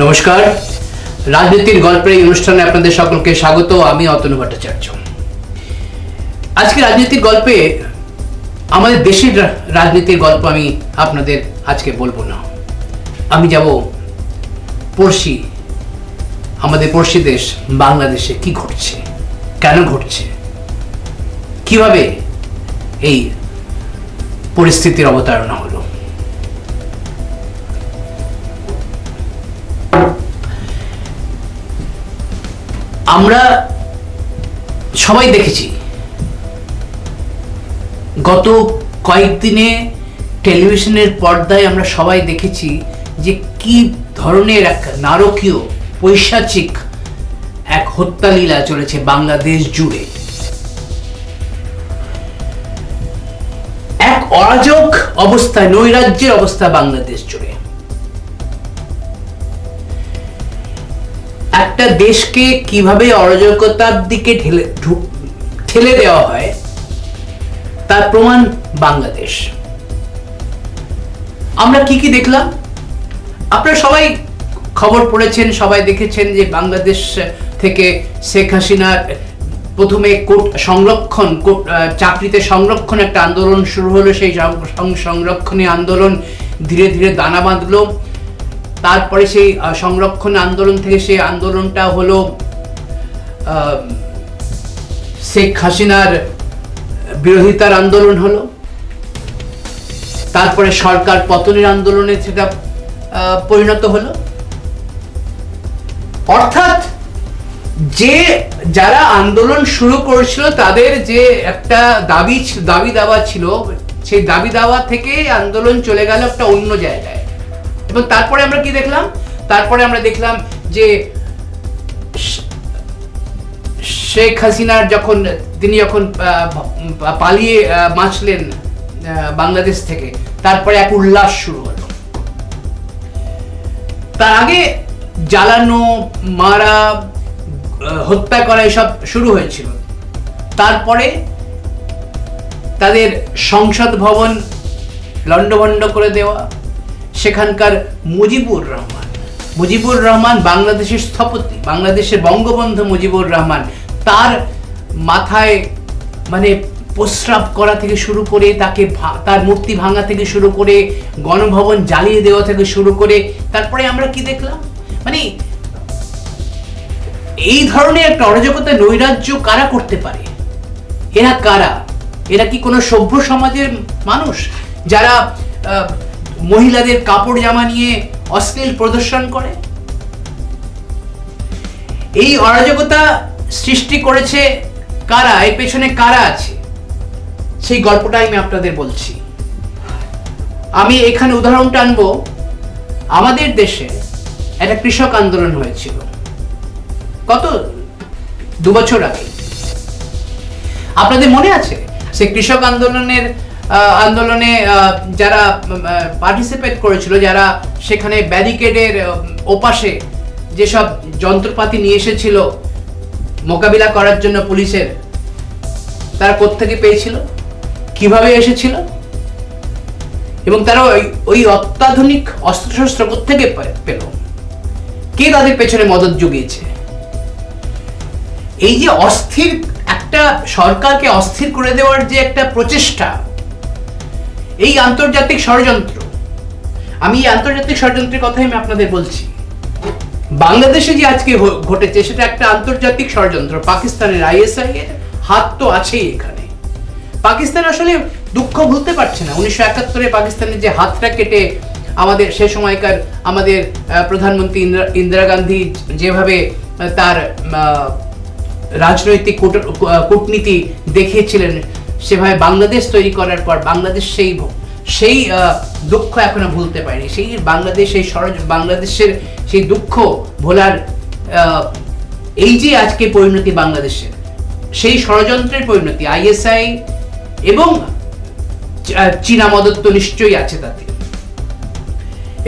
নমস্কার, রাজনীতির গল্পের এই অনুষ্ঠানে আপনাদের সকলকে স্বাগত। আমি অতনু ভট্টাচার্য। আজকে রাজনীতির গল্পে আমাদের দেশের রাজনীতির গল্প আমি আপনাদের আজকে বলবো না। আমি যাব পড়শি, আমাদের পড়শি দেশ বাংলাদেশে কি ঘটছে, কেন ঘটছে, কিভাবে এই পরিস্থিতির অবতারণা হলো। আমরা সবাই দেখেছি গত কয়েকদিনে টেলিভিশনের পর্দায় আমরা সবাই দেখেছি যে কি ধরনের এক নারকীয় পৈশাচিক এক হত্যালীলা চলেছে বাংলাদেশ জুড়ে। এক অরাজক অবস্থায়, নৈরাজ্যের অবস্থা বাংলাদেশ জুড়ে। একটা দেশকে কিভাবে অরাজকতার দিকে ঠেলে দেওয়া হয় তার প্রমাণ বাংলাদেশ। আমরা কি দেখলাম? আপনারা সবাই খবর পড়েছেন, সবাই দেখেছেন যে বাংলাদেশ থেকে শেখ হাসিনার প্রথমে চাকরিতে সংরক্ষণ একটা আন্দোলন শুরু হলো। সেই সংরক্ষণী আন্দোলন ধীরে ধীরে দানা বাঁধলো। তারপরে সেই সংরক্ষণ আন্দোলন থেকে সেই আন্দোলনটা হলো শেখ হাসিনার বিরোধিতার আন্দোলন হলো। তারপরে সরকার পতনের আন্দোলনে সেটা পরিণত হলো। অর্থাৎ যারা আন্দোলন শুরু করেছিল তাদের যে একটা দাবি দাওয়া ছিল, সেই দাবি দাওয়া থেকে আন্দোলন চলে গেল একটা অন্য জায়গায়। এবং তারপরে আমরা কি দেখলাম? তারপরে আমরা দেখলাম যে শেখ হাসিনার তিনি যখন পালিয়ে বাঁচলেন বাংলাদেশ থেকে, তারপরে এক উল্লাস শুরু হলো। তার আগে জ্বালানো, মারা, হত্যা করা এসব শুরু হয়েছিল। তারপরে তাদের সংসদ ভবন লণ্ডভণ্ড করে দেওয়া, সেখানকার মুজিবুর রহমান বাংলাদেশের স্থপতি, বাংলাদেশের বঙ্গবন্ধু মুজিবুর রহমান, তার মাথায় মানে প্রস্রাব করা থেকে শুরু করে, তার মূর্তি ভাঙা থেকে শুরু করে, গণভবন জ্বালিয়ে দেওয়া থেকে শুরু করে, তারপরে আমরা কি দেখলাম? মানে এই ধরনের একটা অরাজকতা, নৈরাজ্য কারা করতে পারে? এরা কারা? এরা কি কোনো সভ্য সমাজের মানুষ যারা মহিলাদের কাপড় জামা নিয়ে অশ্লীল প্রদর্শন করে? এই অরাজকতা সৃষ্টি করেছে কারা? এর পেছনে কারা আছে? সেই গল্পটা আমি আপনাদের বলছি। আমি এখানে উদাহরণটা আনবো। আমাদের দেশে একটা কৃষক আন্দোলন হয়েছিল কত 2 বছর আগে। আপনাদের মনে আছে? সেই কৃষক আন্দোলনে যারা পার্টিসিপেট করেছিল, যারা সেখানে ব্যারিকেডের ওপাশে যেসব যন্ত্রপাতি নিয়ে এসেছিল মোকাবিলা করার জন্য পুলিশের, তারা কোত্থেকে পেয়েছিল, কিভাবে এসেছিল, এবং তারা ওই অত্যাধুনিক অস্ত্রশস্ত্র কোত্থেকে পেল, কে তাদের পেছনে মদত জুগিয়েছে? এই যে অস্থির একটা সরকারকে অস্থির করে দেওয়ার যে একটা প্রচেষ্টা, এই আন্তর্জাতিক ষড়যন্ত্র, আমি এই আন্তর্জাতিক ষড়যন্ত্রের কথাই আমি আপনাদের বলছি। বাংলাদেশে যে আজকে ঘটেছে সেটা একটা আন্তর্জাতিক ষড়যন্ত্র। পাকিস্তানের ISI এর হাত তো আছেই এখানে। পাকিস্তান আসলে দুঃখ ভুলতে পারছে না। 1971-এ পাকিস্তানের যে হাতটা কেটে আমাদের সে সময়কার আমাদের প্রধানমন্ত্রী ইন্দিরা গান্ধী যেভাবে তার রাজনৈতিক কূটনীতি দেখিয়েছিলেন, সেভাবে বাংলাদেশ তৈরি করার পর বাংলাদেশ সেই দুঃখ এখনো ভুলতে পারেনি। সেই বাংলাদেশের সেই দুঃখ ভোলার এই যে আজকে পরিণতি বাংলাদেশের, সেই ষড়যন্ত্রের পরিণতি ISI এবং চীনা মদত তো নিশ্চয়ই আছে তাতে।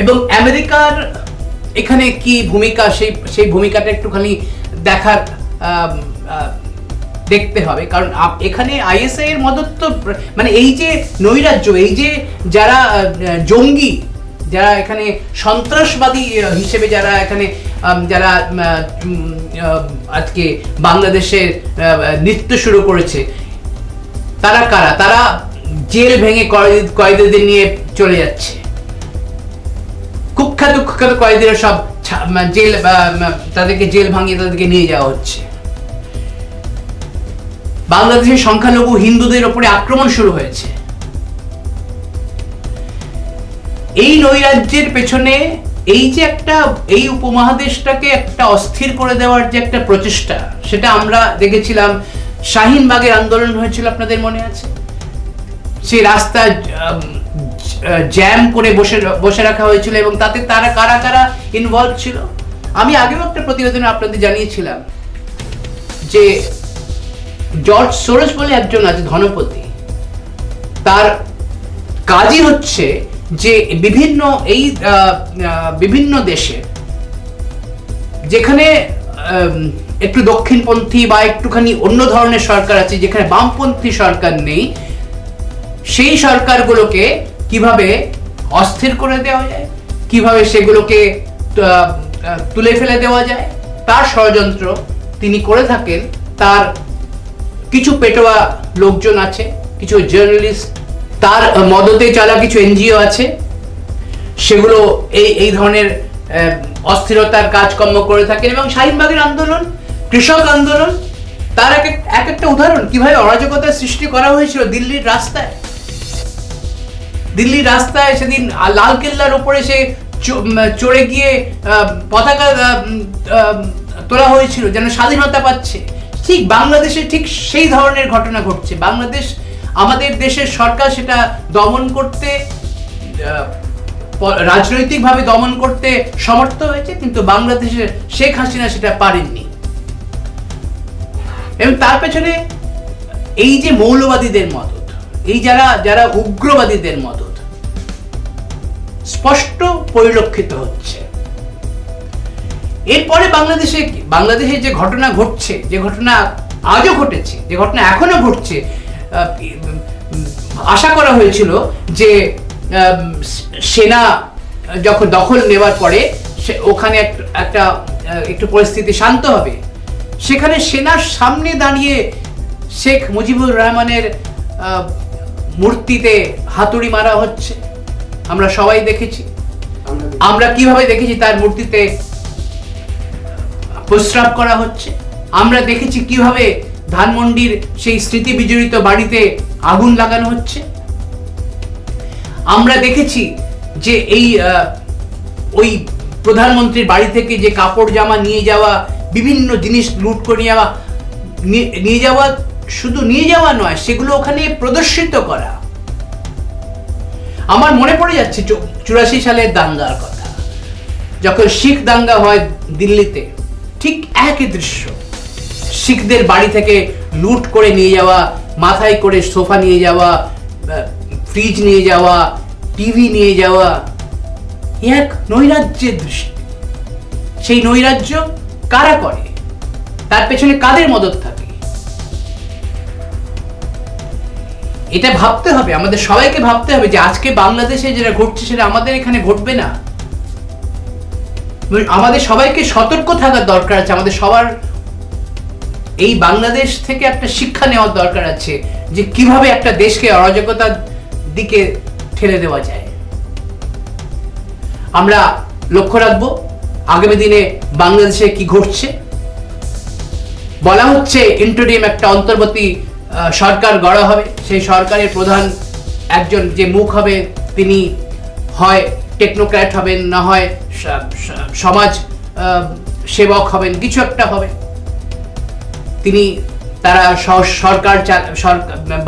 এবং আমেরিকার এখানে কি ভূমিকা, সেই ভূমিকাটা একটুখানি দেখতে হবে। কারণ এখানে ISI এর মদত তো, মানে এই যে নৈরাজ্য, এই যে যারা জঙ্গি, যারা এখানে সন্ত্রাসবাদী হিসেবে যারা এখানে যারা আজকে বাংলাদেশের নৃত্য শুরু করেছে, তারা কারা? তারা জেল ভেঙে কয়েদিদের নিয়ে চলে যাচ্ছে। কুখ্যাত কয়েদিরা সব জেল, তাদেরকে জেল ভাঙিয়ে তাদেরকে নিয়ে যাওয়া হচ্ছে। বাংলাদেশের সংখ্যালঘু হিন্দুদের উপরে আক্রমণ শুরু হয়েছে। এই নৈরাজ্যের পেছনে এই যে একটা, এই উপমহাদেশটাকে একটা অস্থির করে দেওয়ার যে একটা প্রচেষ্টা, সেটা আমরা দেখেছিলাম। শাহিনবাগের আন্দোলন হয়েছিল, আপনাদের মনে আছে? সেই রাস্তা জ্যাম করে বসে রাখা হয়েছিল এবং তাতে তারা কারা কারা ইনভলভ ছিল। আমি আগেও একটা প্রতিবেদনে আপনাদের জানিয়েছিলাম যে জর্জ সোরস বলে একজন আছে ধনপতি, তার কাজই হচ্ছে যে বিভিন্ন দেশে যেখানে একটু দক্ষিণপন্থী বা একটুখানি অন্য ধরনের সরকার আছে, যেখানে বামপন্থী সরকার নেই, সেই সরকারগুলোকে কিভাবে অস্থির করে দেওয়া যায়, কিভাবে সেগুলোকে তুলে ফেলে দেওয়া যায়, তার ষড়যন্ত্র তিনি করে থাকেন। তার কিছু পেটোয়া লোকজন আছে, কিছু জার্নালিস্ট, তার মদতে চলা কিছু এনজিও আছে, সেগুলো এই ধরনের অস্থিরতার কাজকর্ম করে থাকেন। এবং শাহিনবাগের আন্দোলন, কৃষক আন্দোলন, তার এক একটা উদাহরণ কিভাবে অরাজকতার সৃষ্টি করা হয়েছিল দিল্লির রাস্তায়। সেদিন লালকেল্লার উপরে সে চড়ে গিয়ে পতাকা তোলা হয়েছিল, যেন স্বাধীনতা পাচ্ছে। ঠিক বাংলাদেশে ঠিক সেই ধরনের ঘটনা ঘটছে। বাংলাদেশ, আমাদের দেশের সরকার সেটা দমন করতে, রাজনৈতিকভাবে দমন করতে সমর্থ হয়েছে, কিন্তু বাংলাদেশের শেখ হাসিনা সেটা পারেননি। এবং তার পেছনে এই যে মৌলবাদীদের মদত, এই যারা উগ্রবাদীদের মদত স্পষ্ট পরিলক্ষিত হচ্ছে। এরপরে বাংলাদেশে যে ঘটনা ঘটছে, যে ঘটনা আজও ঘটেছে, যে ঘটনা এখনো ঘটছে, আশা করা হয়েছিল যে সেনা যখন দখল নেওয়ার পরে ওখানে একটু পরিস্থিতি শান্ত হবে। সেখানে সেনার সামনে দাঁড়িয়ে শেখ মুজিবুর রহমানের মূর্তিতে হাতুড়ি মারা হচ্ছে। আমরা সবাই দেখেছি, আমরা কিভাবে দেখেছি তার মূর্তিতে প্রস্রাব করা হচ্ছে। আমরা দেখেছি কিভাবে ধানমন্ডির সেই স্মৃতি বিজড়িত বাড়িতে আগুন লাগানো হচ্ছে। আমরা দেখেছি যে ওই প্রধানমন্ত্রীর বাড়ি থেকে যে কাপড় জামা নিয়ে যাওয়া, বিভিন্ন জিনিস লুট করে নিয়ে যাওয়া, শুধু নিয়ে যাওয়া নয়, সেগুলো ওখানে প্রদর্শিত করা। আমার মনে পড়ে যাচ্ছে 84 সালের দাঙ্গার কথা, যখন শিখ দাঙ্গা হয় দিল্লিতে। ঠিক একই দৃশ্য, শিখদের বাড়ি থেকে লুট করে নিয়ে যাওয়া, মাথায় করে সোফা নিয়ে যাওয়া, ফ্রিজ নিয়ে যাওয়া, টিভি নিয়ে যাওয়া, এক নৈরাজ্যের দৃষ্টি। সেই নৈরাজ্য কারা করে, তার পেছনে কাদের মদত থাকে, এটা ভাবতে হবে। আমাদের সবাইকে ভাবতে হবে যে আজকে বাংলাদেশে যেটা ঘটছে সেটা আমাদের এখানে ঘটবে না। আমাদের সবাইকে সতর্ক থাকার দরকার আছে। আমাদের সবার এই বাংলাদেশ থেকে একটা শিক্ষা নেওয়ার দরকার আছে যে কিভাবে একটা দেশকে অরাজকতার দিকে ঠেলে দেওয়া যায়। আমরা লক্ষ্য রাখবো আগামী দিনে বাংলাদেশে কি ঘটছে। বলা হচ্ছে ইন্টারিম একটা অন্তর্বর্তী সরকার গড়া হবে। সেই সরকারের প্রধান একজন যে মুখ হবে, তিনি হয় টেকনোক্র্যাট হবেন, না হয় সমাজ সেবক হবেন, কিছু একটা হবে। তারা সরকার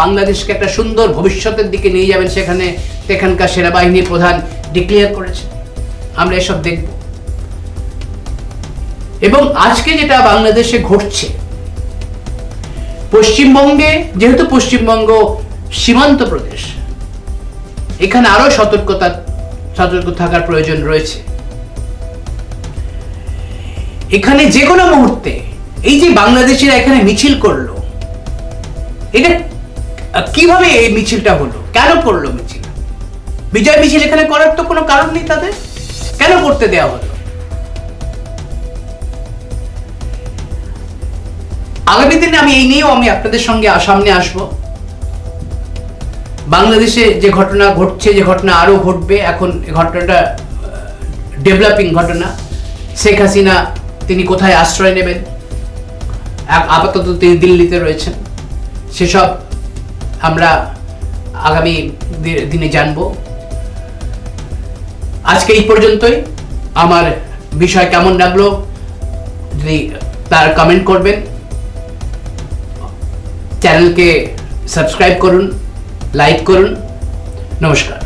বাংলাদেশকে একটা সুন্দর ভবিষ্যতের দিকে নিয়ে যাবেন। সেখানকার সেনাবাহিনীর প্রধান ডিক্লেয়ার করেছে। আমরা এসব দেখব। এবং আজকে যেটা বাংলাদেশে ঘটছে, পশ্চিমবঙ্গে, যেহেতু পশ্চিমবঙ্গ সীমান্ত প্রদেশ, এখানে আরো সতর্ক থাকার প্রয়োজন রয়েছে। এখানে যে কোনো মুহূর্তে এই যে বাংলাদেশিরা এখানে মিছিল করলো, এটা কিভাবে এই মিছিলটা হলো, কেন করলো মিছিল, বিজয় মিছিল এখানে করার তো কোনো কারণ নেই তাদের, কেন করতে দেওয়া হলো? আগামী দিনে আমি এই নিয়েও আপনাদের সঙ্গে সামনে আসব। বাংলাদেশে যে ঘটনা ঘটছে, যে ঘটনা আরো ঘটবে, এখন ঘটনাটা ডেভেলপিং ঘটনা। শেখ হাসিনা তিনি কোথায় আশ্রয় নেবেন, আপাতত তিনি দিল্লিতে রয়েছেন, সেসব আমরা আগামী দিনে জানব। আজকে এই পর্যন্তই। আমার বিষয় কেমন লাগলো যদি তার কমেন্ট করবেন, চ্যানেলকে সাবস্ক্রাইব করুন, লাইক করুন। নমস্কার।